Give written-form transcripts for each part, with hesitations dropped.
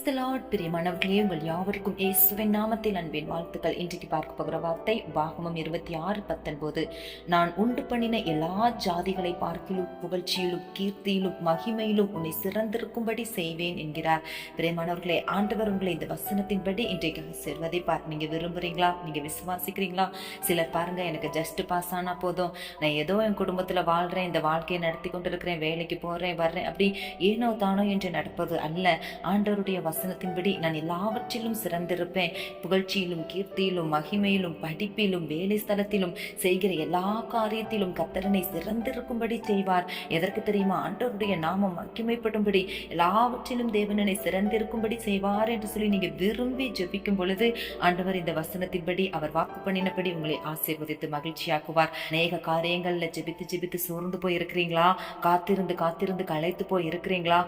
தி Lord. பிரியமானவர்களே, உங்கள் யாவருக்கும் இயேசுவின் நாமத்தில் அன்பின் வாழ்த்துக்கள். இன்றைக்கு பார்க்க போகிற வார்த்தை உபாகமம் 26:19. நான் உண்டு பண்ணின எல்லா ஜாதிகளை பார்க்கிலும் புகழ்ச்சியிலும் கீர்த்தியிலும் மகிமையிலும் உன்னை சிறந்திருக்கும்படி செய்வேன் என்கிறார். பிரியமானவர்களே, ஆண்டவர் உங்களை இந்த வசனத்தின்படி இன்றைக்கு ஆசீர்வதிப்பார். நீங்க விரும்புறீங்களா? நீங்க விசுவாசிக்கிறீங்களா? சிலர் பாருங்க, எனக்கு ஜஸ்ட் பாஸ் ஆனா போதும், நான் ஏதோ என் குடும்பத்துல வாழ்றேன், இந்த வாழ்க்கையை நடத்தி கொண்டிருக்கிறேன், வேலைக்கு போறேன் வர்றேன், அப்படி ஏனோ தானோ என்று நடப்பது அல்ல. ஆண்டவருடைய வசனத்தின்படி நான் எல்லாவற்றிலும் சிறந்திருப்பேன், புகழ்ச்சியிலும் கீர்த்தியிலும் மகிமையிலும் படிப்பிலும் வேலை ஸ்தலத்திலும் செய்கிற எல்லா காரியத்திலும் கர்த்தரனை சிறந்திருக்கும்படி செய்வார். எதற்கு தெரியுமா? ஆண்டவருடைய நாமம் மகிமைப்படும்படி, எல்லாவற்றிலும் தேவனனை சிறந்திருக்கும்படி செய்வார் என்று சொல்லி நீங்க விரும்பி ஜெபிக்கும் பொழுது ஆண்டவர் இந்த வசனத்தின்படி அவர் வாக்கு பண்ணினபடி உங்களை ஆசீர்வதித்து மகிழ்ச்சியாக்குவார். அநேக காரியங்கள்ல ஜெபித்து ஜெபித்து சோர்ந்து போய் இருக்கிறீங்களா? காத்திருந்து காத்திருந்து களைத்து போய் இருக்கிறீங்களா?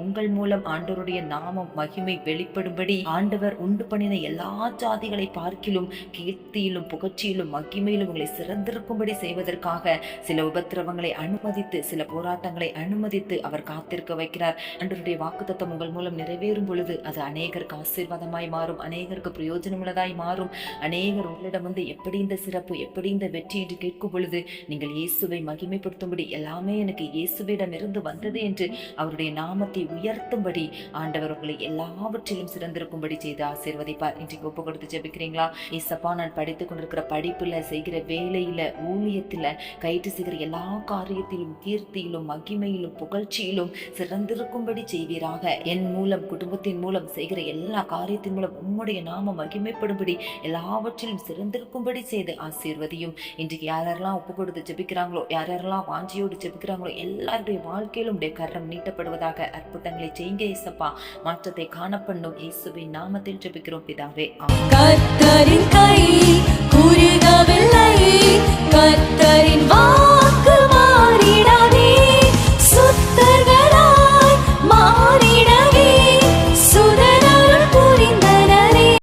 உங்கள் மூலம் ஆண்டவருடைய நாமம் மகிமை வெளிப்படும்படி ஆண்டவர் உண்டு பண்ணின எல்லா ஜாதிகளை பார்க்கிலும் கீர்த்தியிலும் புகழ்ச்சியிலும் மகிமையிலும் உங்களை சிறந்திருக்கும்படி செய்வதற்காக சில உபத்திரவங்களை அனுமதித்து, சில போராட்டங்களை அனுமதித்து அவர் காத்திருக்க வைக்கிறார். ஆண்டவருடைய வாக்குத்தத்தம் உங்கள் மூலம் நிறைவேறும் பொழுது அது அநேகருக்கு ஆசீர்வாதமாய் மாறும், அநேகருக்கு பிரயோஜனமுள்ளதாய் மாறும். அநேகர் உங்களிடம் வந்து எப்படி இந்த சிறப்பு, எப்படி இந்த வெற்றி என்று கேட்கும் பொழுது நீங்கள் இயேசுவை மகிமைப்படுத்தும்படி, எல்லாமே எனக்கு இயேசுவிடம் இருந்து வந்தது என்று அவருடைய நாமத்தை உயர்த்தும்படி ஆண்டவர் உங்களை எல்லாவற்றிலும் சிறந்திருக்கும்படி செய்து ஆசீர்வதிப்பார். இன்றைக்கு ஒப்பு கொடுத்து ஜெபிக்கிறீங்களா? ஏசப்பா, நான் படித்துக் கொண்டிருக்கிற படிப்புல, செய்கிற வேலையில, ஊழியத்துல, கைட்டு செய்கிற எல்லா காரியத்திலும் கீர்த்தியிலும் மகிமையிலும் புகழ்ச்சியிலும் சிறந்திருக்கும்படி செய்வீராக. என் மூலம், குடும்பத்தின் மூலம், செய்கிற எல்லா காரியத்தின் மூலம் உம்முடைய நாம மகிமைப்படும்படி எல்லாவற்றிலும் சிறந்திருக்கும்படி செய்து ஆசீர்வதியும். இன்றைக்கு யாரெல்லாம் ஒப்பு கொடுத்து ஜெபிக்கிறாங்களோ, யாரெல்லாம் வாஞ்சியோடு ஜெபிக்கிறாங்களோ, எல்லாருடைய வாழ்க்கையிலும் உடைய கரம் நீட்டப்படுவதாக. அற்புதங்களை செய்யுங்க ஏசப்பா, மாற்றத்தை காணப்பண்ணும். இயேசுவின் நாமத்தில் ஜெபிக்கிறோம் பிதாவே, ஆமென்.